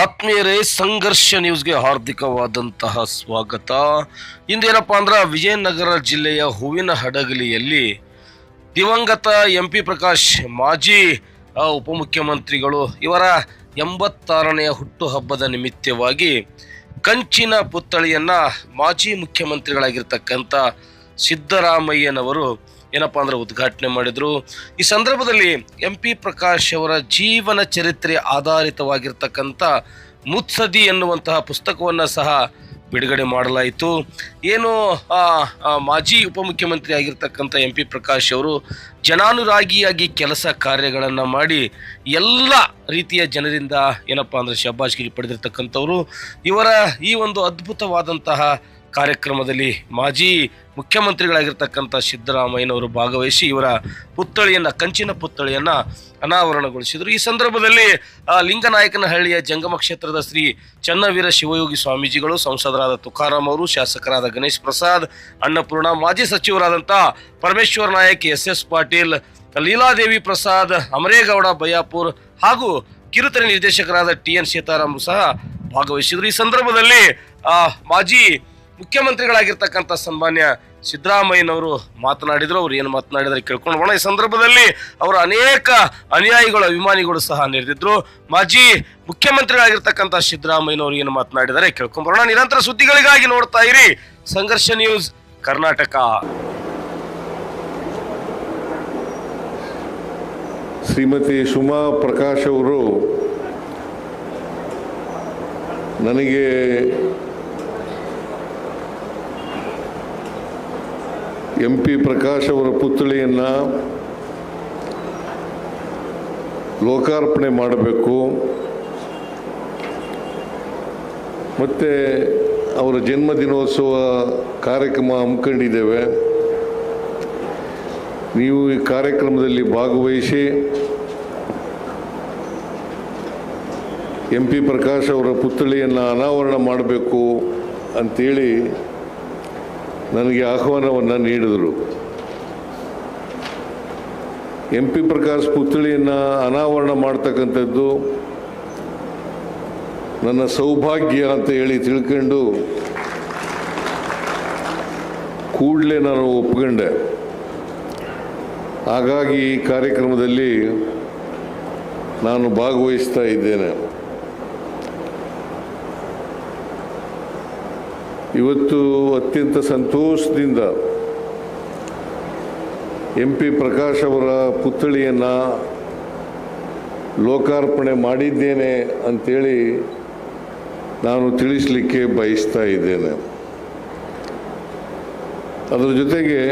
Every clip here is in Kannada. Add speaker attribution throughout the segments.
Speaker 1: ಆತ್ಮೀಯರೇ, ಸಂಘರ್ಷ ನ್ಯೂಸ್ಗೆ ಹಾರ್ದಿಕವಾದಂತಹ ಸ್ವಾಗತ. ಇಂದೇನಪ್ಪ ಅಂದ್ರೆ ವಿಜಯನಗರ ಜಿಲ್ಲೆಯ ಹೂವಿನ ಹಡಗಲಿಯಲ್ಲಿ ದಿವಂಗತ MP ಪ್ರಕಾಶ್ ಮಾಜಿ ಉಪಮುಖ್ಯಮಂತ್ರಿಗಳು ಇವರ 86ನೇ ಹುಟ್ಟುಹಬ್ಬದ ನಿಮಿತ್ತವಾಗಿ ಕಂಚಿನ ಪುತ್ಥಳಿಯನ್ನ ಮಾಜಿ ಮುಖ್ಯಮಂತ್ರಿಗಳಾಗಿರ್ತಕ್ಕಂಥ ಸಿದ್ದರಾಮಯ್ಯನವರು ಏನಪ್ಪಾ ಅಂದ್ರೆ ಉದ್ಘಾಟನೆ ಮಾಡಿದ್ರು. ಈ ಸಂದರ್ಭದಲ್ಲಿ MP ಪ್ರಕಾಶ್ ಅವರ ಜೀವನ ಚರಿತ್ರೆ ಆಧಾರಿತವಾಗಿರ್ತಕ್ಕಂಥ ಮುತ್ಸದಿ ಎನ್ನುವಂತಹ ಪುಸ್ತಕವನ್ನು ಸಹ ಬಿಡುಗಡೆ ಮಾಡಲಾಯಿತು. ಏನು ಮಾಜಿ ಉಪಮುಖ್ಯಮಂತ್ರಿ ಆಗಿರ್ತಕ್ಕಂಥ MP ಪ್ರಕಾಶ್ ಅವರು ಜನಾನುರಾಗಿಯಾಗಿ ಕೆಲಸ ಕಾರ್ಯಗಳನ್ನು ಮಾಡಿ ಎಲ್ಲ ರೀತಿಯ ಜನರಿಂದ ಏನಪ್ಪಾ ಅಂದ್ರೆ ಶಬ್ಬಾಷ್ಗಿರಿ ಪಡೆದಿರ್ತಕ್ಕಂಥವ್ರು. ಇವರ ಈ ಒಂದು ಅದ್ಭುತವಾದಂತಹ ಕಾರ್ಯಕ್ರಮದಲ್ಲಿ ಮಾಜಿ ಮುಖ್ಯಮಂತ್ರಿಗಳಾಗಿರ್ತಕ್ಕಂಥ ಸಿದ್ದರಾಮಯ್ಯನವರು ಭಾಗವಹಿಸಿ ಇವರ ಪುತ್ಥಳಿಯನ್ನು, ಕಂಚಿನ ಪುತ್ಥಳಿಯನ್ನು ಅನಾವರಣಗೊಳಿಸಿದರು. ಈ ಸಂದರ್ಭದಲ್ಲಿ ಲಿಂಗನಾಯಕನಹಳ್ಳಿಯ ಜಂಗಮ ಕ್ಷೇತ್ರದ ಶ್ರೀ ಚನ್ನವೀರ ಶಿವಯೋಗಿ ಸ್ವಾಮೀಜಿಗಳು, ಸಂಸದರಾದ ತುಕಾರಾಮ್ ಅವರು, ಶಾಸಕರಾದ ಗಣೇಶ್ ಪ್ರಸಾದ್, ಅನ್ನಪೂರ್ಣ, ಮಾಜಿ ಸಚಿವರಾದಂಥ ಪರಮೇಶ್ವರ್ ನಾಯಕ್, SS ಪಾಟೀಲ್, ಲೀಲಾದೇವಿ ಪ್ರಸಾದ್, ಅಮರೇಗೌಡ ಬಯ್ಯಾಪುರ್ ಹಾಗೂ ಕಿರುತೆರೆ ನಿರ್ದೇಶಕರಾದ TN ಸೀತಾರಾಮ್ ಸಹ ಭಾಗವಹಿಸಿದರು. ಈ ಸಂದರ್ಭದಲ್ಲಿ ಮಾಜಿ ಮುಖ್ಯಮಂತ್ರಿಗಳಾಗಿರ್ತಕ್ಕಂಥ ಸನ್ಮಾನ್ಯ ಸಿದ್ದರಾಮಯ್ಯನವರು ಮಾತನಾಡಿದರು. ಅವ್ರು ಏನು ಮಾತನಾಡಿದರೆ ಕೇಳ್ಕೊಂಡು ಬರೋಣ. ಈ ಸಂದರ್ಭದಲ್ಲಿ ಅವರ ಅನೇಕ ಅನುಯಾಯಿಗಳು, ಅಭಿಮಾನಿಗಳು ಸಹ ನೆರೆದಿದ್ರು. ಮಾಜಿ ಮುಖ್ಯಮಂತ್ರಿಗಳಾಗಿರ್ತಕ್ಕಂಥ ಸಿದ್ದರಾಮಯ್ಯನವರು ಏನು ಮಾತನಾಡಿದರೆ ಕೇಳ್ಕೊಂಡು ಬರೋಣ. ನಿರಂತರ ಸುದ್ದಿಗಳಿಗಾಗಿ ನೋಡ್ತಾ ಇರಿ ಸಂಘರ್ಷ ನ್ಯೂಸ್ ಕರ್ನಾಟಕ.
Speaker 2: ಶ್ರೀಮತಿ ಸುಮಾ ಪ್ರಕಾಶ್ ಅವರು ನನಗೆ MP ಪ್ರಕಾಶ್ ಅವರ ಪುತ್ಥಳಿಯನ್ನು ಲೋಕಾರ್ಪಣೆ ಮಾಡಬೇಕು ಮತ್ತು ಅವರ ಜನ್ಮದಿನೋತ್ಸವ ಕಾರ್ಯಕ್ರಮ ಹಮ್ಮಿಕೊಂಡಿದ್ದೇವೆ. ನೀವು ಈ ಕಾರ್ಯಕ್ರಮದಲ್ಲಿ ಭಾಗವಹಿಸಿ MP ಪ್ರಕಾಶ್ ಅವರ ಪುತ್ಥಳಿಯನ್ನು ಅನಾವರಣ ಮಾಡಬೇಕು ಅಂಥೇಳಿ ನನಗೆ ಆಹ್ವಾನವನ್ನು ನೀಡಿದರು. MP ಪ್ರಕಾಶ್ ಪುತ್ಥಳಿಯನ್ನು ಅನಾವರಣ ಮಾಡ್ತಕ್ಕಂಥದ್ದು ನನ್ನ ಸೌಭಾಗ್ಯ ಅಂತ ಹೇಳಿ ತಿಳ್ಕೊಂಡು ಕೂಡಲೇ ನಾನು ಒಪ್ಕೊಂಡೆ. ಹಾಗಾಗಿ ಈ ಕಾರ್ಯಕ್ರಮದಲ್ಲಿ ನಾನು ಭಾಗವಹಿಸ್ತಾ ಇದ್ದೇನೆ. ಇವತ್ತು ಅತ್ಯಂತ ಸಂತೋಷದಿಂದ MP ಪ್ರಕಾಶ್ ಅವರ ಪುತ್ಥಳಿಯನ್ನು ಲೋಕಾರ್ಪಣೆ ಮಾಡಿದ್ದೇನೆ ಅಂಥೇಳಿ ನಾನು ತಿಳಿಸಲಿಕ್ಕೆ ಬಯಸ್ತಾ ಇದ್ದೇನೆ. ಅದರ ಜೊತೆಗೆ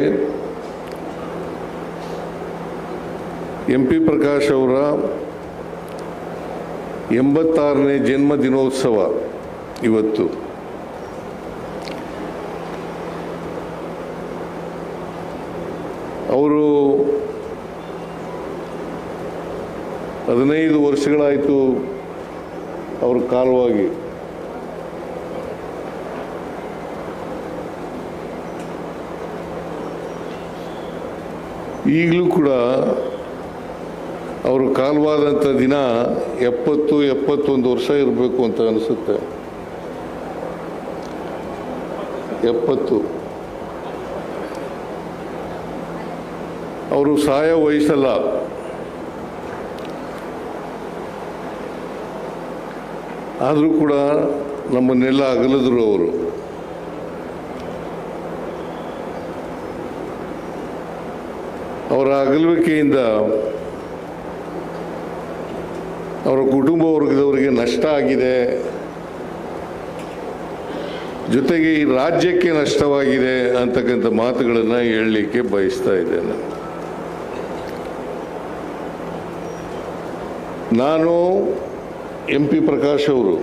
Speaker 2: MP ಪ್ರಕಾಶ್ ಅವರ 86ನೇ ಜನ್ಮದಿನೋತ್ಸವ ಇವತ್ತು. ಅವರು 15 ವರ್ಷಗಳಾಯಿತು ಅವರು ಕಾಲವಾಗಿ. ಈಗಲೂ ಕೂಡ ಅವರು ಕಾಲವಾದಂಥ ದಿನ 70-71 ವರ್ಷ ಇರಬೇಕು ಅಂತ ಅನಿಸುತ್ತೆ. 70. ಅವರು ಸಹಾಯ ವಹಿಸಲ್ಲ. ಆದರೂ ಕೂಡ ನಮ್ಮನ್ನೆಲ್ಲ ಅಗಲಿದ್ರು. ಅವರ ಅಗಲುವಿಕೆಯಿಂದ ಅವರ ಕುಟುಂಬ ವರ್ಗದವರಿಗೆ ನಷ್ಟ ಆಗಿದೆ, ಜೊತೆಗೆ ಈ ರಾಜ್ಯಕ್ಕೆ ನಷ್ಟವಾಗಿದೆ ಅಂತಕ್ಕಂಥ ಮಾತುಗಳನ್ನು ಹೇಳಲಿಕ್ಕೆ ಬಯಸ್ತಾ ಇದ್ದೇನೆ. ನಾನು MP ಪ್ರಕಾಶ್ ಅವರು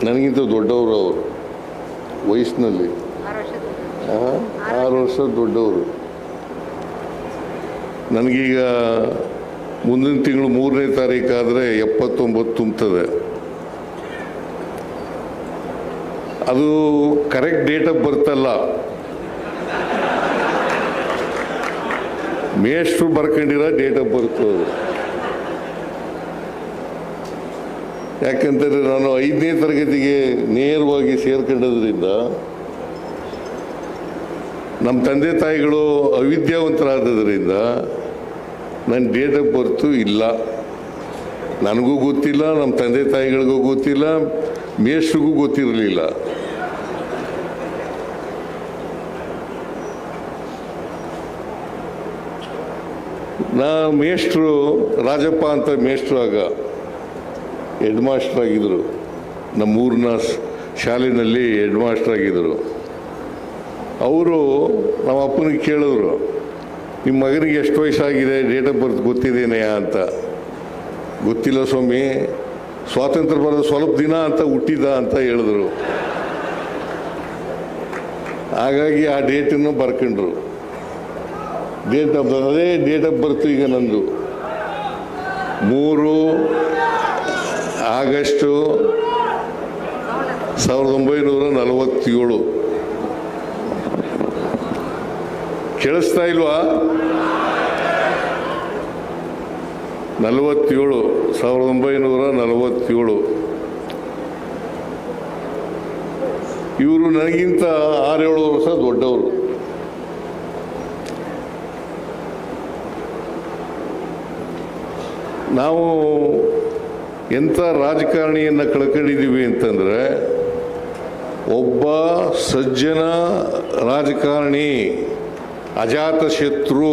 Speaker 2: ನನಗಿಂತ ದೊಡ್ಡವರು, ಅವರು ವಯಸ್ಸಿನಲ್ಲಿ 6 ವರ್ಷ ದೊಡ್ಡವರು. ನನಗೀಗ ಮುಂದಿನ ತಿಂಗಳು 3ನೇ ತಾರೀಕಾದರೆ 79 ತುಂಬುತ್ತದೆ. ಅದು ಕರೆಕ್ಟ್ ಡೇಟ್ ಆಫ್ ಬರ್ತ್ ಅಲ್ಲ, ಮೇಷ್ಟ್ರು ಬರ್ಕೊಂಡಿರೋ ಡೇಟ್ ಆಫ್ ಬರ್ತ್. ಯಾಕಂತಂದರೆ ನಾನು 5ನೇ ತರಗತಿಗೆ ನೇರವಾಗಿ ಸೇರ್ಕೊಂಡದ್ರಿಂದ ನಮ್ಮ ತಂದೆ ತಾಯಿಗಳು ಅವಿದ್ಯಾವಂತರಾದ್ದರಿಂದ ನನ್ನ ಡೇಟ್ ಆಫ್ ಬರ್ತು ಇಲ್ಲ. ನನಗೂ ಗೊತ್ತಿಲ್ಲ, ನಮ್ಮ ತಂದೆ ತಾಯಿಗಳಿಗೂ ಗೊತ್ತಿಲ್ಲ, ಮೇಷ್ಟ್ರಿಗೂ ಗೊತ್ತಿರಲಿಲ್ಲ. ಮೇಷ್ಟ್ರು ರಾಜಪ್ಪ ಅಂತ ಮೇಷ್ಟ್ರು ಆಗ ಹೆಡ್ ಮಾಸ್ಟರ್ ಆಗಿದ್ದರು. ನಮ್ಮೂರಿನ ಶಾಲೆಯಲ್ಲಿ ಹೆಡ್ ಮಾಸ್ಟರ್ ಆಗಿದ್ದರು. ಅವರು ನಮ್ಮ ಅಪ್ಪನಿಗೆ ಕೇಳಿದ್ರು, ನಿಮ್ಮ ಮಗನಿಗೆ ಎಷ್ಟು ವಯಸ್ಸಾಗಿದೆ, ಡೇಟ್ ಆಫ್ ಬರ್ತ್ ಗೊತ್ತಿದೇನೆಯಾ ಅಂತ. ಗೊತ್ತಿಲ್ಲ ಸ್ವಾಮಿ, ಸ್ವಾತಂತ್ರ್ಯ ಬರೋದು ಸ್ವಲ್ಪ ದಿನ ಅಂತ ಹುಟ್ಟಿದ ಅಂತ ಹೇಳಿದ್ರು. ಹಾಗಾಗಿ ಆ ಡೇಟನ್ನು ಬರ್ಕೊಂಡ್ರು. ಅದೇ ಡೇಟ್ ಆಫ್ ಬರ್ತ್ ಈಗ ನಂದು 3 ಆಗಸ್ಟು 1947. ಕೇಳಿಸ್ತಾ ಇಲ್ವಾ? 1947. ಇವರು ನನಗಿಂತ 6-7 ವರ್ಷ ದೊಡ್ಡವರು. ನಾವು ಎಂಥ ರಾಜಕಾರಣಿಯನ್ನು ಕಳ್ಕೊಂಡಿದ್ದೀವಿ ಅಂತಂದರೆ, ಒಬ್ಬ ಸಜ್ಜನ ರಾಜಕಾರಣಿ, ಅಜಾತ ಶತ್ರು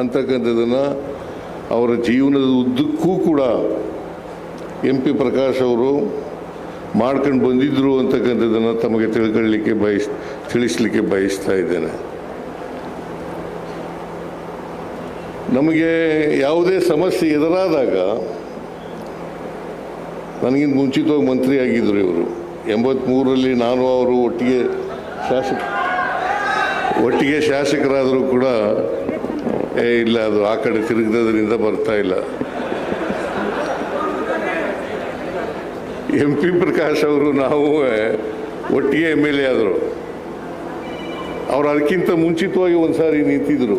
Speaker 2: ಅಂತಕ್ಕಂಥದ್ದನ್ನು ಅವರ ಜೀವನದ ಉದ್ದಕ್ಕೂ ಕೂಡ MP ಪ್ರಕಾಶ್ ಅವರು ಮಾಡ್ಕೊಂಡು ಬಂದಿದ್ದರು ಅಂತಕ್ಕಂಥದ್ದನ್ನು ತಮಗೆ ತಿಳಿಸಲಿಕ್ಕೆ ಬಯಸ್ತಾ ಇದ್ದೇನೆ. ನಮಗೆ ಯಾವುದೇ ಸಮಸ್ಯೆ ಎದುರಾದಾಗ, ನನಗಿಂತ ಮುಂಚಿತವಾಗಿ ಮಂತ್ರಿ ಆಗಿದ್ದರು ಇವರು. 83ರಲ್ಲಿ ನಾನು ಅವರು ಒಟ್ಟಿಗೆ ಶಾಸಕರಾದರೂ ಕೂಡ ಇಲ್ಲ, ಅದು ಆ ಕಡೆ ತಿರುಗಿದ್ರಿಂದ ಬರ್ತಾ ಇಲ್ಲ. MP ಪ್ರಕಾಶ್ ಅವರು ನಾವು ಒಟ್ಟಿಗೆ MLA ಆದರು. ಅವರು ಅದಕ್ಕಿಂತ ಮುಂಚಿತವಾಗಿ ಒಂದು ಸಾರಿ ನಿಂತಿದ್ದರು.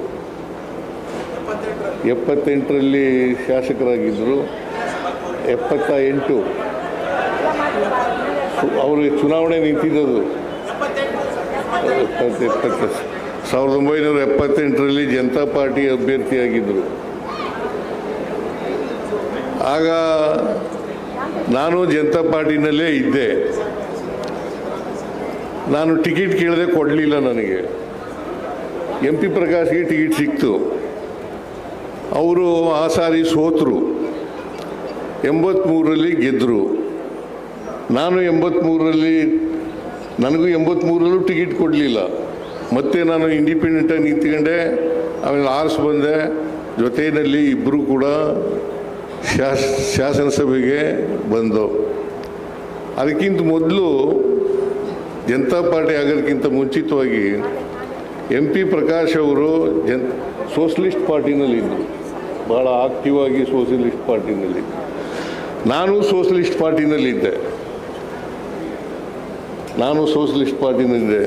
Speaker 2: 78ರಲ್ಲಿ ಶಾಸಕರಾಗಿದ್ದರು. 78 ಅವರು ಚುನಾವಣೆ ನಿಂತಿದ್ದದು. 1978ರಲ್ಲಿ ಜನತಾ ಪಾರ್ಟಿ ಅಭ್ಯರ್ಥಿಯಾಗಿದ್ದರು. ಆಗ ನಾನು ಜನತಾ ಪಾರ್ಟಿನಲ್ಲೇ ಇದ್ದೆ. ನಾನು ಟಿಕೆಟ್ ಕೇಳದೆ ಕೊಡಲಿಲ್ಲ. ನನಗೆ MP ಪ್ರಕಾಶ್ಗೆ ಟಿಕೆಟ್ ಸಿಕ್ತು. ಅವರು ಆ ಸಾರಿ ಸೋತರು. 83ರಲ್ಲಿ ಗೆದ್ದರು. ನಾನು 83ರಲ್ಲಿ ನನಗೂ 83ರಲ್ಲೂ ಟಿಕೆಟ್ ಕೊಡಲಿಲ್ಲ. ಮತ್ತೆ ನಾನು ಇಂಡಿಪೆಂಡೆಂಟಾಗಿ ನಿಂತ್ಕೊಂಡೆ. ಆಮೇಲೆ ಆರಿಸಿ ಬಂದೆ. ಜೊತೆಯಲ್ಲಿ ಇಬ್ಬರು ಕೂಡ ಶಾಸನಸಭೆಗೆ ಬಂದು. ಅದಕ್ಕಿಂತ ಮೊದಲು ಜನತಾ ಪಾರ್ಟಿ ಆಗೋದಕ್ಕಿಂತ ಮುಂಚಿತವಾಗಿ MP ಪ್ರಕಾಶ್ ಅವರು ಸೋಷಲಿಸ್ಟ್ ಪಾರ್ಟಿನಲ್ಲಿದ್ದರು. ಭಾಳ ಆಕ್ಟಿವ್ ಆಗಿ ಸೋಷಲಿಸ್ಟ್ ಪಾರ್ಟಿನಲ್ಲಿ. ನಾನು ಸೋಷಲಿಸ್ಟ್ ಪಾರ್ಟಿನಲ್ಲಿದ್ದೆ.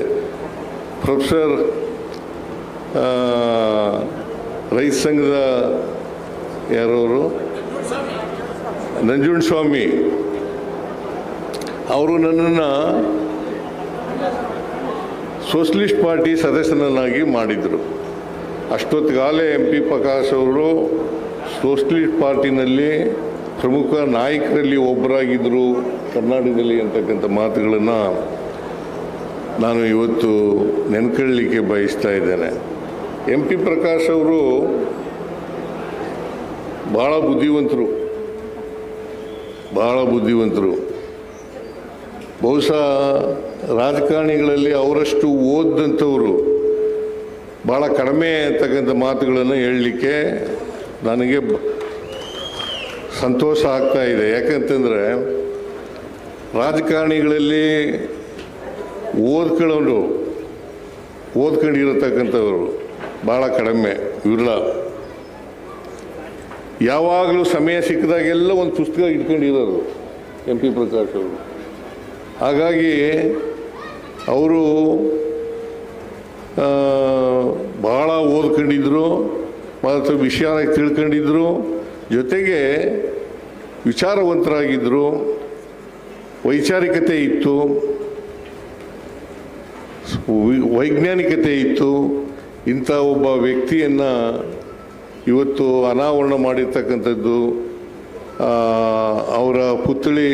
Speaker 2: ಪ್ರೊಫೆಸರ್ ರೈತ ಸಂಘದ ಯಾರವರು, ನಂಜುಂಡಸ್ವಾಮಿ ಅವರು ನನ್ನನ್ನು ಸೋಷಲಿಸ್ಟ್ ಪಾರ್ಟಿ ಸದಸ್ಯನನ್ನಾಗಿ ಮಾಡಿದರು. ಅಷ್ಟೊತ್ತಿಗಾಲೇ MP ಪ್ರಕಾಶ್ ಅವರು ಸೋಷಲಿಸ್ಟ್ ಪಾರ್ಟಿನಲ್ಲಿ ಪ್ರಮುಖ ನಾಯಕರಲ್ಲಿ ಒಬ್ಬರಾಗಿದ್ದರು ಕರ್ನಾಟಕದಲ್ಲಿ ಅಂತಕ್ಕಂಥ ಮಾತುಗಳನ್ನು ನಾನು ಇವತ್ತು ನೆನ್ಕೊಳ್ಳಲಿಕ್ಕೆ ಬಯಸ್ತಾ ಇದ್ದೇನೆ. MP ಪ್ರಕಾಶ್ ಅವರು ಭಾಳ ಬುದ್ಧಿವಂತರು. ಬಹುಶಃ ರಾಜಕಾರಣಿಗಳಲ್ಲಿ ಅವರಷ್ಟು ಓದಂಥವರು ಭಾಳ ಕಡಿಮೆ ಅಂತಕ್ಕಂಥ ಮಾತುಗಳನ್ನು ಹೇಳಲಿಕ್ಕೆ ನನಗೆ ಸಂತೋಷ ಆಗ್ತಾ ಇದೆ. ಯಾಕಂತಂದರೆ ರಾಜಕಾರಣಿಗಳಲ್ಲಿ ಓದ್ಕೊಂಡಿರತಕ್ಕಂಥವ್ರು ಭಾಳ ಕಡಿಮೆ, ವಿರಳ. ಯಾವಾಗಲೂ ಸಮಯ ಸಿಕ್ಕಿದಾಗೆಲ್ಲ ಒಂದು ಪುಸ್ತಕ ಇಟ್ಕೊಂಡಿರೋರು MP ಪ್ರಕಾಶ್ ಅವರು. ಹಾಗಾಗಿ ಅವರು ಭಾಳ ಓದ್ಕೊಂಡಿದ್ರು ಮತ್ತು ವಿಷಯ ತಿಳ್ಕೊಂಡಿದ್ರು. ಜೊತೆಗೆ ವಿಚಾರವಂತರಾಗಿದ್ದರು. ವೈಚಾರಿಕತೆ ಇತ್ತು, ವೈಜ್ಞಾನಿಕತೆ ಇತ್ತು. ಇಂಥ ಒಬ್ಬ ವ್ಯಕ್ತಿಯನ್ನು ಇವತ್ತು ಅನಾವರಣ ಮಾಡಿರ್ತಕ್ಕಂಥದ್ದು, ಅವರ ಪುತ್ಥಳಿ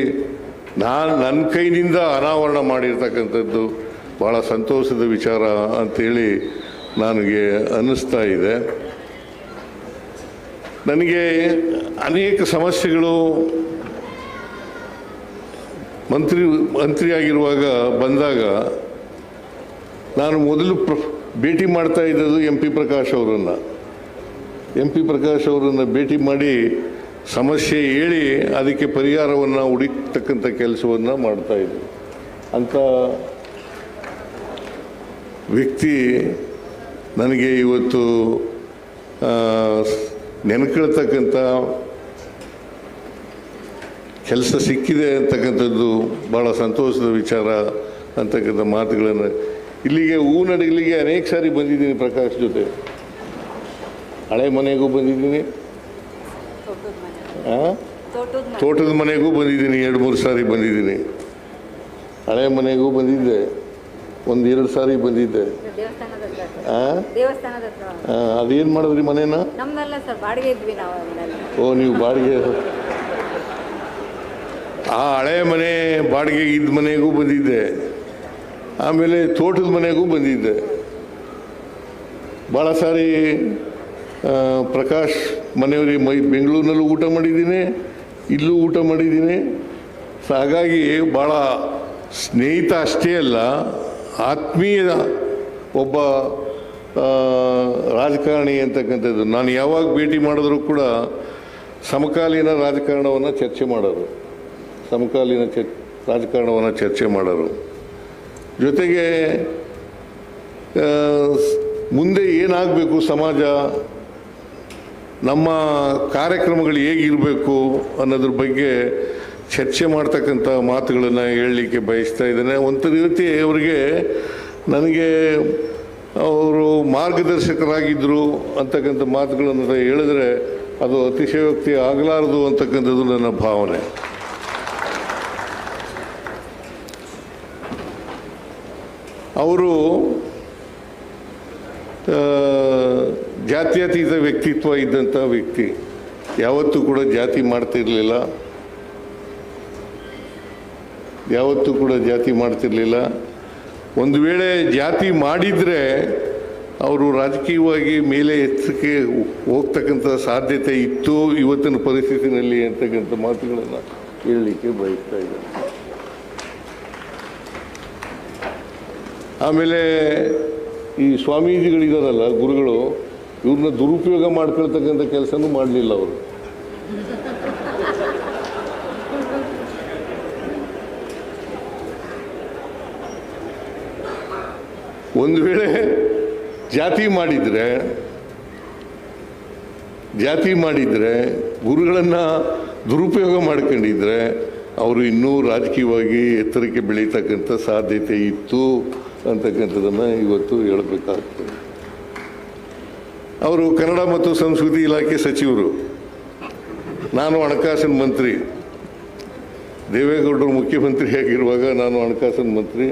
Speaker 2: ನನ್ನ ಕೈನಿಂದ ಅನಾವರಣ ಮಾಡಿರ್ತಕ್ಕಂಥದ್ದು ಭಾಳ ಸಂತೋಷದ ವಿಚಾರ ಅಂಥೇಳಿ ನನಗೆ ಅನ್ನಿಸ್ತಾ ಇದೆ. ನನಗೆ ಅನೇಕ ಸಮಸ್ಯೆಗಳು ಮಂತ್ರಿಯಾಗಿರುವಾಗ ಬಂದಾಗ ನಾನು ಮೊದಲು ಭೇಟಿ ಮಾಡ್ತಾ ಇದ್ದದ್ದು ಎಂ ಪಿ ಪ್ರಕಾಶ್ ಅವರನ್ನು ಭೇಟಿ ಮಾಡಿ ಸಮಸ್ಯೆ ಹೇಳಿ ಅದಕ್ಕೆ ಪರಿಹಾರವನ್ನು ಹುಡುಕ್ತಕ್ಕಂಥ ಕೆಲಸವನ್ನು ಮಾಡ್ತಾಯಿದ್ದೆ. ಅಂಥ ವ್ಯಕ್ತಿ ನನಗೆ ಇವತ್ತು ನೆನ್ಕೊಳ್ತಕ್ಕಂಥ ಕೆಲಸ ಸಿಕ್ಕಿದೆ ಅಂತಕ್ಕಂಥದ್ದು ಭಾಳ ಸಂತೋಷದ ವಿಚಾರ ಅಂತಕ್ಕಂಥ ಮಾತುಗಳನ್ನು ಇಲ್ಲಿಗೆ ನಡಗಲಿಗೆ ಅನೇಕ ಸಾರಿ ಬಂದಿದ್ದೀನಿ. ಪ್ರಕಾಶ್ ಜೊತೆ ಹಳೆ ಮನೆಗೂ ಬಂದಿದ್ದೀನಿ, ತೋಟದ ಮನೆಗೂ ಬಂದಿದ್ದೀನಿ, 2-3 ಸಾರಿ ಬಂದಿದ್ದೀನಿ. ಹಳೆ ಮನೆಗೂ ಬಂದಿದ್ದೆ, 1-2 ಸಾರಿ ಬಂದಿದ್ದೆ. ಅದೇನು ಮಾಡಿದ್ರಿ ಮನೇನ? ಓ, ನೀವು ಬಾಡಿಗೆ. ಆ ಹಳೆ ಮನೆ ಬಾಡಿಗೆ ಇದ್ದ ಮನೆಗೂ ಬಂದಿದ್ದೆ, ಆಮೇಲೆ ತೋಟದ ಮನೆಗೂ ಬಂದಿದ್ದೆ. ಭಾಳ ಸಾರಿ ಪ್ರಕಾಶ್ ಮನೆಯವರಿಗೆ ಬೆಂಗಳೂರಿನಲ್ಲೂ ಊಟ ಮಾಡಿದ್ದೀನಿ, ಇಲ್ಲೂ ಊಟ ಮಾಡಿದ್ದೀನಿ. ಹಾಗಾಗಿ ಭಾಳ ಸ್ನೇಹಿತ ಅಷ್ಟೇ ಅಲ್ಲ, ಆತ್ಮೀಯ ಒಬ್ಬ ರಾಜಕಾರಣಿ ಅಂತಕ್ಕಂಥದ್ದು. ನಾನು ಯಾವಾಗ ಭೇಟಿ ಮಾಡಿದ್ರೂ ಕೂಡ ಸಮಕಾಲೀನ ರಾಜಕಾರಣವನ್ನು ಚರ್ಚೆ ಮಾಡೋರು, ರಾಜಕಾರಣವನ್ನು ಚರ್ಚೆ ಮಾಡೋರು. ಜೊತೆಗೆ ಮುಂದೆ ಏನಾಗಬೇಕು ಸಮಾಜ, ನಮ್ಮ ಕಾರ್ಯಕ್ರಮಗಳು ಹೇಗಿರಬೇಕು ಅನ್ನೋದ್ರ ಬಗ್ಗೆ ಚರ್ಚೆ ಮಾಡ್ತಕ್ಕಂಥ ಮಾತುಗಳನ್ನು ಹೇಳಲಿಕ್ಕೆ ಬಯಸ್ತಾ ಇದ್ದೇನೆ. ಒಂದು ರೀತಿ ಅವರಿಗೆ ನನಗೆ ಅವರು ಮಾರ್ಗದರ್ಶಕರಾಗಿದ್ದರು ಅಂತಕ್ಕಂಥ ಮಾತುಗಳನ್ನು ಹೇಳಿದ್ರೆ ಅದು ಅತಿಶಯೋಕ್ತಿ ಆಗಲಾರದು ಅಂತಕ್ಕಂಥದ್ದು ನನ್ನ ಭಾವನೆ. ಅವರು ಜಾತ್ಯತೀತ ವ್ಯಕ್ತಿತ್ವ ಇದ್ದಂಥ ವ್ಯಕ್ತಿ, ಯಾವತ್ತೂ ಕೂಡ ಜಾತಿ ಮಾಡ್ತಿರಲಿಲ್ಲ, ಒಂದು ವೇಳೆ ಜಾತಿ ಮಾಡಿದರೆ ಅವರು ರಾಜಕೀಯವಾಗಿ ಮೇಲೆ ಎತ್ತಕ್ಕೆ ಹೋಗ್ತಕ್ಕಂಥ ಸಾಧ್ಯತೆ ಇತ್ತು ಇವತ್ತಿನ ಪರಿಸ್ಥಿತಿನಲ್ಲಿ ಅಂತಕ್ಕಂಥ ಮಾತುಗಳನ್ನು ಹೇಳಲಿಕ್ಕೆ ಬಯಸ್ತಾ ಇದ್ದಾರೆ. ಆಮೇಲೆ ಈ ಸ್ವಾಮೀಜಿಗಳಿದಾರಲ್ಲ, ಗುರುಗಳು, ಇವ್ರನ್ನ ದುರುಪಯೋಗ ಮಾಡ್ಕೊಳ್ತಕ್ಕಂಥ ಕೆಲಸನೂ ಮಾಡಲಿಲ್ಲ ಅವರು. ಒಂದು ವೇಳೆ ಜಾತಿ ಮಾಡಿದರೆ ಗುರುಗಳನ್ನು ದುರುಪಯೋಗ ಮಾಡ್ಕೊಂಡಿದ್ರೆ ಅವರು ಇನ್ನೂ ರಾಜಕೀಯವಾಗಿ ಎತ್ತರಕ್ಕೆ ಬೆಳೀತಕ್ಕಂಥ ಸಾಧ್ಯತೆ ಇತ್ತು ಅಂತಕ್ಕಂಥದ್ದನ್ನು ಇವತ್ತು ಹೇಳಬೇಕಾಗ್ತದೆ. ಅವರು ಕನ್ನಡ ಮತ್ತು ಸಂಸ್ಕೃತಿ ಇಲಾಖೆ ಸಚಿವರು, ನಾನು ಹಣಕಾಸಿನ ಮಂತ್ರಿ. ದೇವೇಗೌಡರು ಮುಖ್ಯಮಂತ್ರಿಯಾಗಿರುವಾಗ ನಾನು ಹಣಕಾಸಿನ ಮಂತ್ರಿ.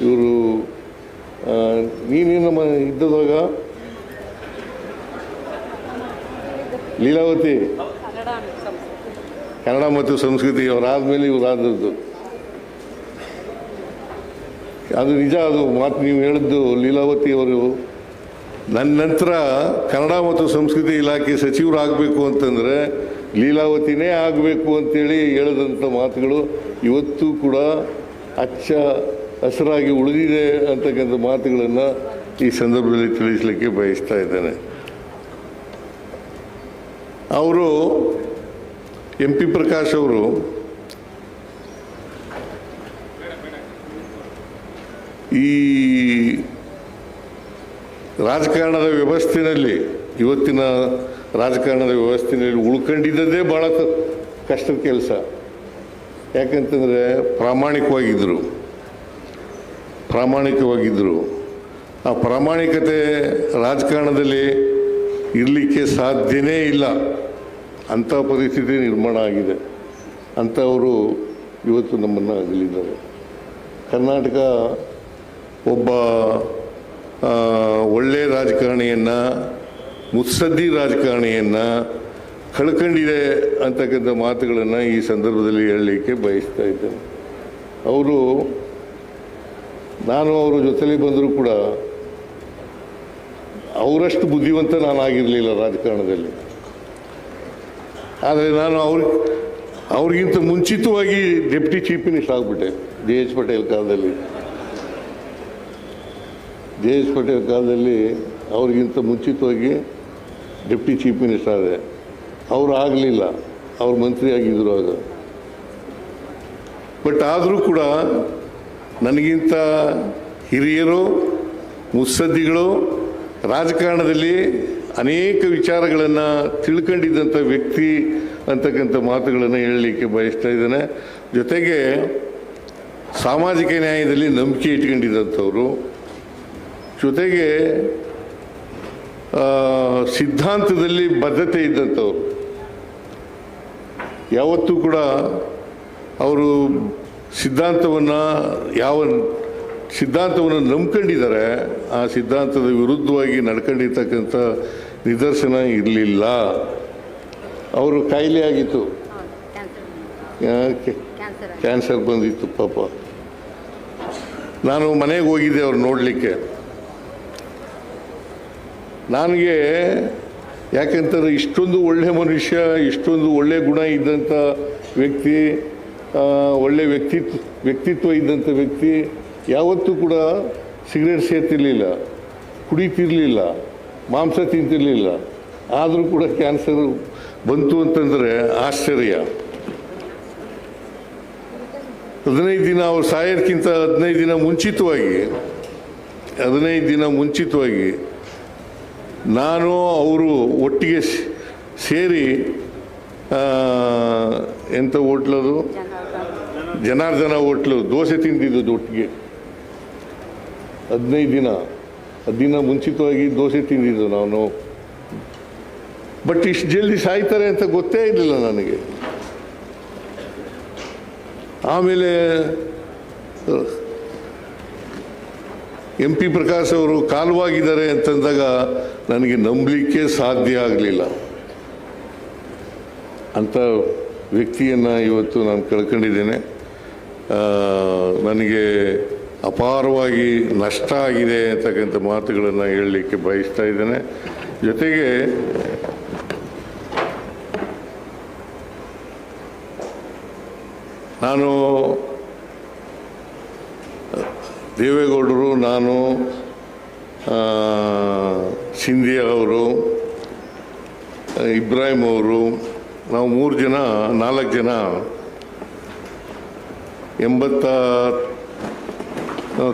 Speaker 2: ಇವರು ನೀನೇನು ಇದ್ದದಾಗ ಲೀಲಾವತಿ ಕನ್ನಡ ಮತ್ತು ಸಂಸ್ಕೃತಿ ಅವರಾದ್ಮೇಲೆ ಇವರಾದದ್ದು. ಅದು ನಿಜ, ಅದು ಮಾತು ನೀವು ಹೇಳಿದ್ದು. ಲೀಲಾವತಿ ಅವರು ನನ್ನ ನಂತರ ಕನ್ನಡ ಮತ್ತು ಸಂಸ್ಕೃತಿ ಇಲಾಖೆ ಸಚಿವರಾಗಬೇಕು ಅಂತಂದರೆ ಲೀಲಾವತಿನೇ ಆಗಬೇಕು ಅಂತೇಳಿ ಹೇಳಿದಂಥ ಮಾತುಗಳು ಇವತ್ತು ಕೂಡ ಹಸಿರಾಗಿ ಉಳಿದಿದೆ ಅಂತಕ್ಕಂಥ ಮಾತುಗಳನ್ನು ಈ ಸಂದರ್ಭದಲ್ಲಿ ತಿಳಿಸಲಿಕ್ಕೆ ಬಯಸ್ತಾ ಇದ್ದೇನೆ. ಅವರು ಎಂ ಪಿ ಪ್ರಕಾಶ್ ಅವರು ಈ ರಾಜಕಾರಣದ ವ್ಯವಸ್ಥೆಯಲ್ಲಿ, ಇವತ್ತಿನ ರಾಜಕಾರಣದ ವ್ಯವಸ್ಥೆಯಲ್ಲಿ ಉಳ್ಕೊಂಡಿದ್ದದೇ ಭಾಳ ಕಷ್ಟದ ಕೆಲಸ. ಯಾಕಂತಂದರೆ ಪ್ರಾಮಾಣಿಕವಾಗಿದ್ದರು. ಆ ಪ್ರಾಮಾಣಿಕತೆ ರಾಜಕಾರಣದಲ್ಲಿ ಇರಲಿಕ್ಕೆ ಸಾಧ್ಯನೇ ಇಲ್ಲ. ಅಂಥ ಪರಿಸ್ಥಿತಿ ನಿರ್ಮಾಣ ಆಗಿದೆ. ಅಂಥವರು ಇವತ್ತು ನಮ್ಮನ್ನು ಅಗಲಿದ್ದಾರೆ. ಕರ್ನಾಟಕ ಒಬ್ಬ ಒಳ್ಳೆಯ ರಾಜಕಾರಣಿಯನ್ನು, ಮುತ್ಸದ್ದಿ ರಾಜಕಾರಣಿಯನ್ನು ಕಳ್ಕೊಂಡಿದೆ ಅಂತಕ್ಕಂಥ ಮಾತುಗಳನ್ನು ಈ ಸಂದರ್ಭದಲ್ಲಿ ಹೇಳಲಿಕ್ಕೆ ಬಯಸ್ತಾ ಇದ್ದೇನೆ. ನಾನು ಅವರ ಜೊತೆಲಿ ಬಂದರೂ ಕೂಡ ಅವರಷ್ಟು ಬುದ್ಧಿವಂತ ನಾನಾಗಿರಲಿಲ್ಲ ರಾಜಕಾರಣದಲ್ಲಿ. ಆದರೆ ನಾನು ಅವ್ರಿಗಿಂತ ಮುಂಚಿತವಾಗಿ ಡೆಪ್ಟಿ ಚೀಫ್ ಮಿನಿಸ್ಟರ್ ಆಗಿಬಿಟ್ಟೆ JH ಪಟೇಲ್ ಕಾಲದಲ್ಲಿ. JH ಪಟೇಲ್ ಕಾಲದಲ್ಲಿ ಅವ್ರಿಗಿಂತ ಮುಂಚಿತವಾಗಿ ಡೆಪ್ಟಿ ಚೀಫ್ ಮಿನಿಸ್ಟರ್ ಆದೆ. ಅವರು ಆಗಲಿಲ್ಲ, ಅವ್ರು ಮಂತ್ರಿ ಆಗಿದ್ದರು ಆಗ. ಬಟ್ ಆದರೂ ಕೂಡ ನನಗಿಂತ ಹಿರಿಯರು, ಮುತ್ಸದ್ದಿಗಳು, ರಾಜಕಾರಣದಲ್ಲಿ ಅನೇಕ ವಿಚಾರಗಳನ್ನು ತಿಳ್ಕೊಂಡಿದ್ದಂಥ ವ್ಯಕ್ತಿ ಅಂತಕ್ಕಂಥ ಮಾತುಗಳನ್ನು ಹೇಳಲಿಕ್ಕೆ ಬಯಸ್ತಾ ಇದ್ದೇನೆ. ಜೊತೆಗೆ ಸಾಮಾಜಿಕ ನ್ಯಾಯದಲ್ಲಿ ನಂಬಿಕೆ ಇಟ್ಕೊಂಡಿದ್ದಂಥವ್ರು, ಜೊತೆಗೆ ಸಿದ್ಧಾಂತದಲ್ಲಿ ಬದ್ಧತೆ ಇದ್ದಂಥವ್ರು. ಯಾವತ್ತೂ ಕೂಡ ಅವರು ಸಿದ್ಧಾಂತವನ್ನು ನಂಬ್ಕೊಂಡಿದ್ದಾರೆ, ಆ ಸಿದ್ಧಾಂತದ ವಿರುದ್ಧವಾಗಿ ನಡ್ಕೊಂಡಿರ್ತಕ್ಕಂಥ ನಿದರ್ಶನ ಇರಲಿಲ್ಲ. ಅವರು ಕಾಯಿಲೆ ಆಗಿತ್ತು, ಕ್ಯಾನ್ಸರ್ ಬಂದಿತ್ತು ಪಾಪ. ನಾನು ಮನೆಗೆ ಹೋಗಿದ್ದೆ ಅವ್ರು ನೋಡಲಿಕ್ಕೆ. ನನಗೆ ಯಾಕೆಂತಂದರೆ ಇಷ್ಟೊಂದು ಒಳ್ಳೆಯ ಮನುಷ್ಯ, ಇಷ್ಟೊಂದು ಒಳ್ಳೆಯ ಗುಣ ಇದ್ದಂಥ ವ್ಯಕ್ತಿ, ಒಳ್ಳೆಯ ವ್ಯಕ್ತಿತ್ವ ಇದ್ದಂಥ ವ್ಯಕ್ತಿ ಯಾವತ್ತೂ ಕೂಡ ಸಿಗರೇಟ್ ಸೇರ್ತಿರ್ಲಿಲ್ಲ, ಕುಡಿತಿರಲಿಲ್ಲ, ಮಾಂಸ ತಿಂತಿರಲಿಲ್ಲ. ಆದರೂ ಕೂಡ ಕ್ಯಾನ್ಸರ್ ಬಂತು ಅಂತಂದರೆ ಆಶ್ಚರ್ಯ. 15 ದಿನ ಅವ್ರು ಸಾಯೋದಕ್ಕಿಂತ 15 ದಿನ ಮುಂಚಿತವಾಗಿ ನಾನು ಅವರು ಒಟ್ಟಿಗೆ ಸೇರಿ ಎಂಥ ಹೋಟ್ಲದು, ಜನಾರ್ದನ ಹೋಟ್ಲು, ದೋಸೆ ತಿಂದಿದ್ದು ಒಟ್ಟಿಗೆ. 10 ದಿನ ಮುಂಚಿತವಾಗಿ ದೋಸೆ ತಿಂದಿದ್ದು ನಾನು. ಬಟ್ ಇಷ್ಟು ಜಲ್ದಿ ಸಾಯ್ತಾರೆ ಅಂತ ಗೊತ್ತೇ ಇರಲಿಲ್ಲ ನನಗೆ. ಆಮೇಲೆ MP ಪ್ರಕಾಶ್ ಅವರು ಕಾಲವಾಗಿದ್ದಾರೆ ಅಂತಂದಾಗ ನನಗೆ ನಂಬಲಿಕ್ಕೆ ಸಾಧ್ಯ ಆಗಲಿಲ್ಲ. ಅಂಥ ವ್ಯಕ್ತಿಯನ್ನು ಇವತ್ತು ನಾನು ಕಳ್ಕೊಂಡಿದ್ದೇನೆ. ನನಗೆ ಅಪಾರವಾಗಿ ನಷ್ಟ ಆಗಿದೆ ಅಂತಕ್ಕಂಥ ಮಾತುಗಳನ್ನು ಹೇಳಲಿಕ್ಕೆ ಬಯಸ್ತಾ ಇದ್ದೇನೆ. ಜೊತೆಗೆ ನಾನು ದೇವೇಗೌಡರು, ನಾನು, ಸಿಂಧಿಯಾ ಅವರು, ಇಬ್ರಾಹಿಂ ಅವರು, ನಾವು 4 ಜನ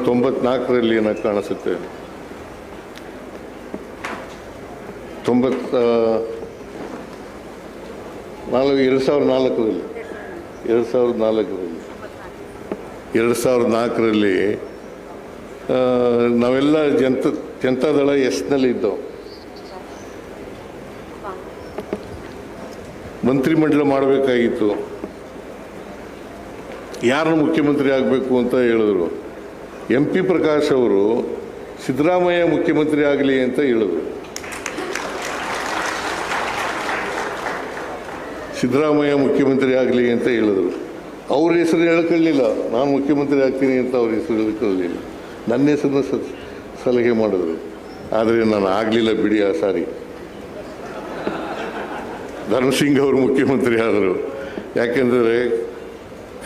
Speaker 2: 94ರಲ್ಲಿ ಏನೋ ಕಾಣಿಸುತ್ತೆ, 2004ರಲ್ಲಿ ನಾವೆಲ್ಲ ಜನತಾದಳ ಎಸ್ನಲ್ಲಿ ಇದ್ದವು. ಮಂತ್ರಿಮಂಡಲ ಮಾಡಬೇಕಾಗಿತ್ತು. ಯಾರನ್ನು ಮುಖ್ಯಮಂತ್ರಿ ಆಗಬೇಕು ಅಂತ ಹೇಳಿದ್ರು. MP ಪ್ರಕಾಶ್ ಅವರು ಸಿದ್ದರಾಮಯ್ಯ ಮುಖ್ಯಮಂತ್ರಿ ಆಗಲಿ ಅಂತ ಹೇಳಿದ್ರು. ಅವ್ರ ಹೆಸರು ಹೇಳ್ಕೊಳ್ಳಿಲ್ಲ, ನಾನು ಮುಖ್ಯಮಂತ್ರಿ ಆಗ್ತೀನಿ ಅಂತ ಅವ್ರ ಹೆಸರು ಹೇಳ್ಕೊಳ್ಳಲಿಲ್ಲ. ನನ್ನ ಹೆಸರನ್ನ ಸಲಹೆ ಮಾಡಿದ್ರು. ಆದರೆ ನಾನು ಆಗಲಿಲ್ಲ ಬಿಡಿ. ಆ ಸಾರಿ ಧರ್ಮಸಿಂಗ್ ಅವರು ಮುಖ್ಯಮಂತ್ರಿ ಆದರು. ಯಾಕೆಂದರೆ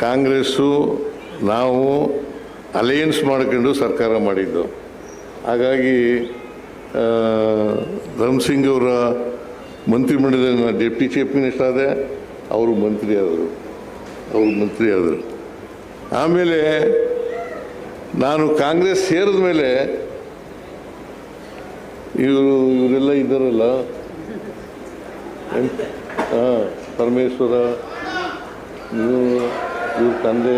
Speaker 2: ಕಾಂಗ್ರೆಸ್ಸು ನಾವು ಅಲಯನ್ಸ್ ಮಾಡ್ಕೊಂಡು ಸರ್ಕಾರ ಮಾಡಿದ್ದು. ಹಾಗಾಗಿ ಧರ್ಮಸಿಂಗ್ ಅವರ ಮಂತ್ರಿಮಂಡಲದಲ್ಲಿ ನಾನು ಡೆಪ್ಟಿ ಚೀಫ್ ಮಿನಿಸ್ಟರ್ ಆದೆ, ಅವರು ಮಂತ್ರಿ ಆದರು. ಆಮೇಲೆ ನಾನು ಕಾಂಗ್ರೆಸ್ ಸೇರಿದ ಮೇಲೆ ಇವರೆಲ್ಲ ಇದ್ದಾರಲ್ಲ, ಪರಮೇಶ್ವರ, ಇವ್ರ ತಂದೆ,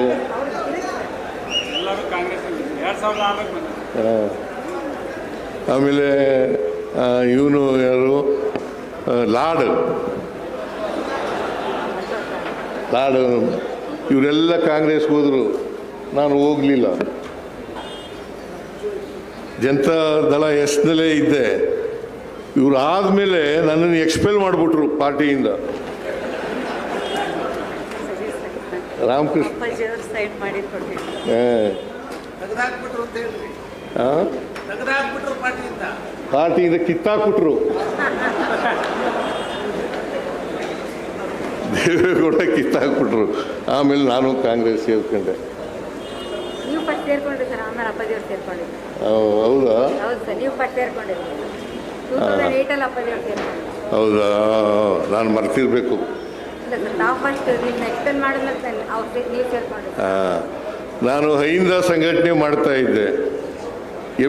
Speaker 2: ಆಮೇಲೆ ಇವನು ಯಾರು, ಲಾಡ್ ಇವರೆಲ್ಲ ಕಾಂಗ್ರೆಸ್ಗೆ ಹೋದರು, ನಾನು ಹೋಗಲಿಲ್ಲ. ಜನತಾ ದಳ ಎಸ್ನಲ್ಲೇ ಇದ್ದೆ. ಇವ್ರು ಆದಮೇಲೆ ನನ್ನನ್ನು ಎಕ್ಸ್ಪೆಲ್ ಮಾಡಿಬಿಟ್ರು ಪಾರ್ಟಿಯಿಂದ. ರಾಮಕೃಷ್ಣ ಪಾರ್ಟಿಯಿಂದ ಕಿತ್ತಾಕ್ಬಿಟ್ರು. ದೇವೇಗೌಡ ಕಿತ್ತಾಕ್ಬಿಟ್ರು. ಆಮೇಲೆ ನಾನು ಕಾಂಗ್ರೆಸ್ ಸೇರ್ಕೊಂಡೆ. ಹೌದಾ? ಹೌದಾ, ನಾನು ಮರ್ತಿರ್ಬೇಕು. ನಾನು ಅಹಿಂದ ಸಂಘಟನೆ ಮಾಡ್ತಾ ಇದ್ದೆ.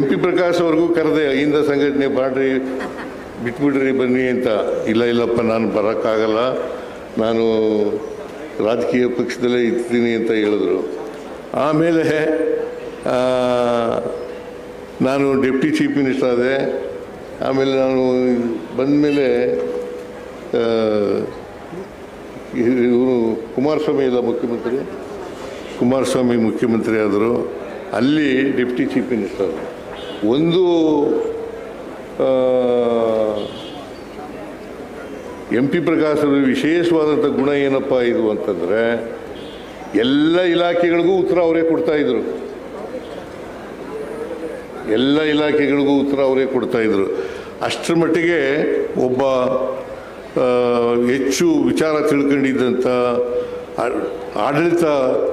Speaker 2: MP ಪ್ರಕಾಶ್ ಅವ್ರಿಗೂ ಕರೆದೆ, ಅಹಿಂದ ಸಂಘಟನೆ ಮಾಡ್ರಿ, ಬಿಟ್ಬಿಡ್ರಿ ಬನ್ನಿ ಅಂತ. ಇಲ್ಲಪ್ಪ, ನಾನು ಬರೋಕ್ಕಾಗಲ್ಲ, ನಾನು ರಾಜಕೀಯ ಪಕ್ಷದಲ್ಲೇ ಇರ್ತೀನಿ ಅಂತ ಹೇಳಿದ್ರು. ಆಮೇಲೆ ನಾನು ಡೆಪ್ಟಿ ಚೀಫ್ ಮಿನಿಸ್ಟರ್ ಆದೆ. ಆಮೇಲೆ ನಾನು ಬಂದಮೇಲೆ ಇವರು ಕುಮಾರಸ್ವಾಮಿ ಇಲ್ಲ ಮುಖ್ಯಮಂತ್ರಿ, ಕುಮಾರಸ್ವಾಮಿ ಮುಖ್ಯಮಂತ್ರಿ ಆದರು. ಅಲ್ಲಿ ಡೆಪ್ಟಿ ಚೀಫ್ ಮಿನಿಸ್ಟರ್. ಒಂದು MP ಪ್ರಕಾಶ್ ಅವರ ವಿಶೇಷವಾದಂಥ ಗುಣ ಏನಪ್ಪ ಇದು ಅಂತಂದರೆ, ಎಲ್ಲ ಇಲಾಖೆಗಳಿಗೂ ಉತ್ತರ ಅವರೇ ಕೊಡ್ತಾಯಿದ್ರು. ಎಲ್ಲ ಇಲಾಖೆಗಳಿಗೂ ಉತ್ತರ ಅವರೇ ಕೊಡ್ತಾಯಿದ್ರು. ಅಷ್ಟರ ಮಟ್ಟಿಗೆ ಒಬ್ಬ ಹೆಚ್ಚು ವಿಚಾರ ತಿಳ್ಕೊಂಡಿದ್ದಂಥ, ಆಡಳಿತ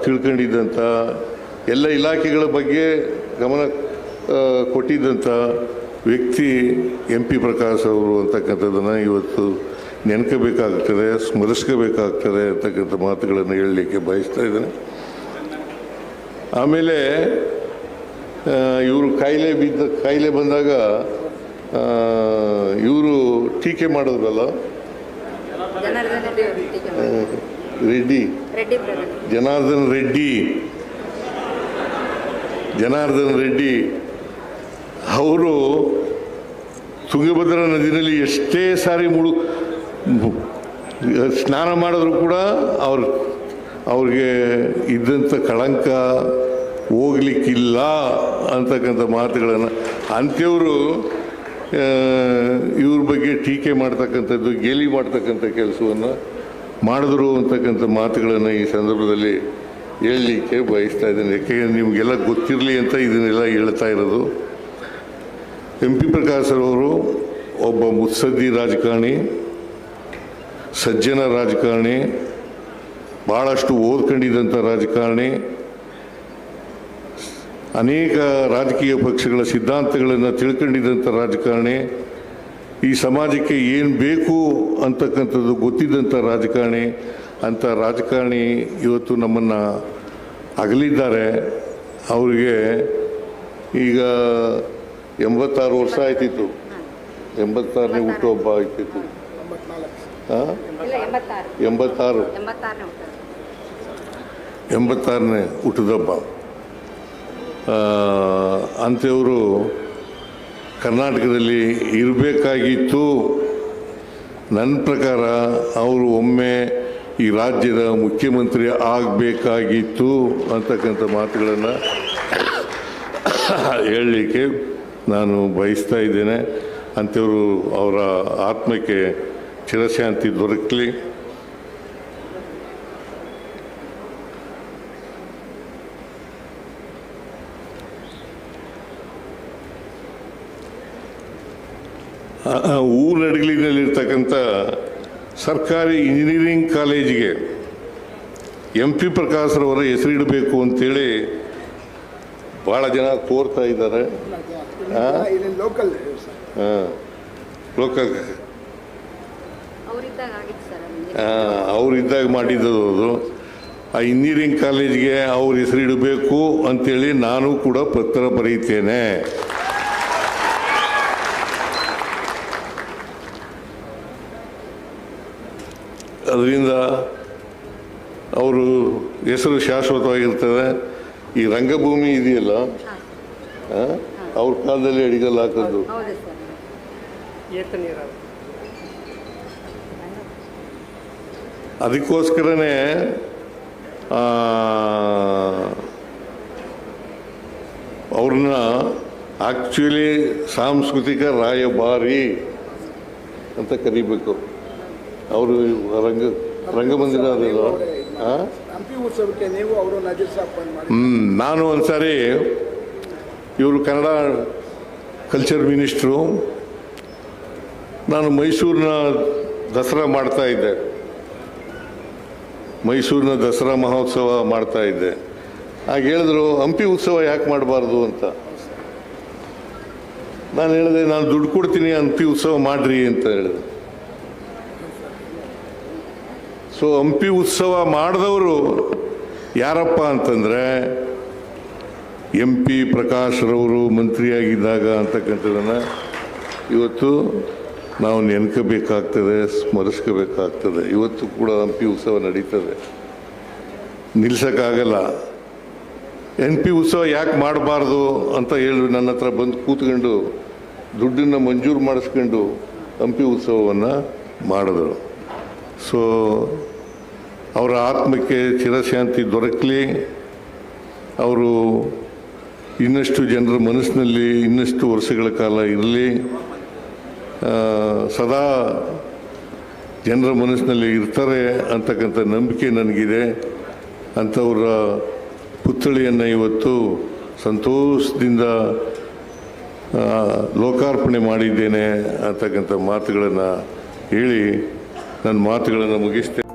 Speaker 2: ತಿಳ್ಕೊಂಡಿದ್ದಂಥ, ಎಲ್ಲ ಇಲಾಖೆಗಳ ಬಗ್ಗೆ ಗಮನ ಕೊಟ್ಟಿದ್ದಂಥ ವ್ಯಕ್ತಿ MP ಪ್ರಕಾಶ್ ಅವರು ಅಂತಕ್ಕಂಥದ್ದನ್ನು ಇವತ್ತು ನೆನ್ಕೋಬೇಕಾಗ್ತದೆ, ಸ್ಮರಿಸ್ಕೋಬೇಕಾಗ್ತದೆ ಅಂತಕ್ಕಂಥ ಮಾತುಗಳನ್ನು ಹೇಳಲಿಕ್ಕೆ ಬಯಸ್ತಾ ಇದ್ದೇನೆ. ಆಮೇಲೆ ಇವರು ಕಾಯಿಲೆ ಬಂದಾಗ ಇವರು ಟೀಕೆ ಮಾಡಿದ್ರಲ್ಲ, ಜನಾರ್ದನ್ ರೆಡ್ಡಿ ಅವರು ತುಂಗಭದ್ರಾ ನದಿನಲ್ಲಿ ಎಷ್ಟೇ ಸಾರಿ ಸ್ನಾನ ಮಾಡಿದ್ರು ಕೂಡ ಅವ್ರಿಗೆ ಇದ್ದಂಥ ಕಳಂಕ ಹೋಗ್ಲಿಕ್ಕಿಲ್ಲ ಅಂತಕ್ಕಂಥ ಮಾತುಗಳನ್ನು ಅಂಥವರು ಇವ್ರ ಬಗ್ಗೆ ಟೀಕೆ ಮಾಡ್ತಕ್ಕಂಥದ್ದು, ಗೇಲಿ ಮಾಡ್ತಕ್ಕಂಥ ಕೆಲಸವನ್ನು ಮಾಡಿದ್ರು ಅಂತಕ್ಕಂಥ ಮಾತುಗಳನ್ನು ಈ ಸಂದರ್ಭದಲ್ಲಿ ಹೇಳಲಿಕ್ಕೆ ಬಯಸ್ತಾ ಇದ್ದೇನೆ. ಯಾಕೆಂದರೆ ನಿಮಗೆಲ್ಲ ಗೊತ್ತಿರಲಿ ಅಂತ ಇದನ್ನೆಲ್ಲ ಹೇಳ್ತಾ ಇರೋದು. MP ಪ್ರಕಾಶ್ ಅವರು ಒಬ್ಬ ಮುತ್ಸದ್ದಿ ರಾಜಕಾರಣಿ, ಸಜ್ಜನ ರಾಜಕಾರಣಿ, ಭಾಳಷ್ಟು ಓದ್ಕೊಂಡಿದ್ದಂಥ ರಾಜಕಾರಣಿ, ಅನೇಕ ರಾಜಕೀಯ ಪಕ್ಷಗಳ ಸಿದ್ಧಾಂತಗಳನ್ನು ತಿಳ್ಕೊಂಡಿದ್ದಂಥ ರಾಜಕಾರಣಿ, ಈ ಸಮಾಜಕ್ಕೆ ಏನು ಬೇಕು ಅಂತಕ್ಕಂಥದ್ದು ಗೊತ್ತಿದ್ದಂಥ ರಾಜಕಾರಣಿ. ಅಂಥ ರಾಜಕಾರಣಿ ಇವತ್ತು ನಮ್ಮನ್ನು ಅಗಲಿದ್ದಾರೆ. ಅವರಿಗೆ ಈಗ 86 ವರ್ಷ ಆಯ್ತಿತ್ತು. 86ನೇ ಹುಟ್ಟುಹಬ್ಬ ಆಯ್ತಿತ್ತು. 86ನೇ ಹುಟ್ಟುಹಬ್ಬ. ಅಂಥವರು ಕರ್ನಾಟಕದಲ್ಲಿ ಇರಬೇಕಾಗಿತ್ತು. ನನ್ನ ಪ್ರಕಾರ ಅವರು ಒಮ್ಮೆ ಈ ರಾಜ್ಯದ ಮುಖ್ಯಮಂತ್ರಿ ಆಗಬೇಕಾಗಿತ್ತು ಅಂತಕ್ಕಂಥ ಮಾತುಗಳನ್ನು ಹೇಳಲಿಕ್ಕೆ ನಾನು ಬಯಸ್ತಾ ಇದ್ದೇನೆ. ಅಂಥವರು ಅವರ ಆತ್ಮಕ್ಕೆ ಚಿರಶಾಂತಿ ದೊರಕಲಿ. ಊರಡಗಲಿನಲ್ಲಿರ್ತಕ್ಕಂಥ ಸರ್ಕಾರಿ ಇಂಜಿನಿಯರಿಂಗ್ ಕಾಲೇಜಿಗೆ MP ಪ್ರಕಾಶ್ರವರ ಹೆಸರಿಡಬೇಕು ಅಂತೇಳಿ ಭಾಳ ಜನ ಕೋರ್ತಾ ಇದ್ದಾರೆ. ಲೋಕಲ್ ಅವರಿದ್ದಾಗ ಮಾಡಿದ್ದದು ಅದು. ಆ ಇಂಜಿನಿಯರಿಂಗ್ ಕಾಲೇಜಿಗೆ ಅವ್ರ ಹೆಸರಿಡಬೇಕು ಅಂತೇಳಿ ನಾನು ಕೂಡ ಪತ್ರ ಬರೀತೇನೆ. ಅದರಿಂದ ಅವರು ಹೆಸರು ಶಾಶ್ವತವಾಗಿರ್ತದೆ. ಈ ರಂಗಭೂಮಿ ಇದೆಯಲ್ಲ, ಅವ್ರ ಕಾಲದಲ್ಲಿ ಅಡಿಗಲ್ ಹಾಕೋದು. ಅದಕ್ಕೋಸ್ಕರನೇ ಅವ್ರನ್ನ ಆ್ಯಕ್ಚುಲಿ ಸಾಂಸ್ಕೃತಿಕ ರಾಯಭಾರಿ ಅಂತ ಕರಿಬೇಕು. ಅವರು ರಂಗಮಂದಿರ ಅದಲ್ಲ.
Speaker 3: ಹಂಪಿ ಉತ್ಸವಕ್ಕೆ ನೀವು ಅವರು ನಜೀರ್ ಸಾಬ್ ಬಂದ್ ಮಾಡಿ.
Speaker 2: ನಾನು ಒಂದ್ಸಾರಿ ಇವರು ಕನ್ನಡ ಕಲ್ಚರ್ ಮಿನಿಸ್ಟ್ರು, ನಾನು ಮೈಸೂರಿನ ದಸರಾ ಮಾಡ್ತಾ ಇದ್ದೆ, ಮೈಸೂರಿನ ದಸರಾ ಮಹೋತ್ಸವ ಮಾಡ್ತಾ ಇದ್ದೆ. ಆಗ ಹೇಳಿದ್ರು ಹಂಪಿ ಉತ್ಸವ ಯಾಕೆ ಮಾಡಬಾರ್ದು ಅಂತ. ನಾನು ಹೇಳಿದೆ ನಾನು ದುಡ್ಡು ಕೊಡ್ತೀನಿ ಹಂಪಿ ಉತ್ಸವ ಮಾಡ್ರಿ ಅಂತ ಹೇಳಿದೆ. ಸೊ ಹಂಪಿ ಉತ್ಸವ ಮಾಡಿದವರು ಯಾರಪ್ಪ ಅಂತಂದರೆ MP ಪ್ರಕಾಶ್ರವರು ಮಂತ್ರಿಯಾಗಿದ್ದಾಗ ಅಂತಕ್ಕಂಥದ್ದನ್ನು ಇವತ್ತು ನಾವು ನೆನ್ಕೋಬೇಕಾಗ್ತದೆ, ಸ್ಮರಿಸ್ಕೋಬೇಕಾಗ್ತದೆ. ಇವತ್ತು ಕೂಡ ಹಂಪಿ ಉತ್ಸವ ನಡೀತದೆ, ನಿಲ್ಸೋಕ್ಕಾಗಲ್ಲ. MP ಉತ್ಸವ ಯಾಕೆ ಮಾಡಬಾರ್ದು ಅಂತ ಹೇಳಿ ನನ್ನ ಹತ್ರ ಬಂದು ಕೂತ್ಕೊಂಡು ದುಡ್ಡನ್ನು ಮಂಜೂರು ಮಾಡಿಸ್ಕೊಂಡು ಹಂಪಿ ಉತ್ಸವವನ್ನು ಮಾಡಿದ್ರು. ಸೊ ಅವರ ಆತ್ಮಕ್ಕೆ ಚಿರಶಾಂತಿ ದೊರಕಲಿ, ಅವರು ಇನ್ನಷ್ಟು ಜನರ ಮನಸ್ಸಿನಲ್ಲಿ ಇನ್ನಷ್ಟು ವರ್ಷಗಳ ಕಾಲ ಇರಲಿ, ಸದಾ ಜನರ ಮನಸ್ಸಿನಲ್ಲಿ ಇರ್ತಾರೆ ಅಂತಕ್ಕಂಥ ನಂಬಿಕೆ ನನಗಿದೆ. ಅಂಥವರ ಪುತ್ಥಳಿಯನ್ನು ಇವತ್ತು ಸಂತೋಷದಿಂದ ಲೋಕಾರ್ಪಣೆ ಮಾಡಿದ್ದೇನೆ ಅಂತಕ್ಕಂಥ ಮಾತುಗಳನ್ನು ಹೇಳಿ ನನ್ನ ಮಾತುಗಳನ್ನು ಮುಗಿಸ್ತೇನೆ.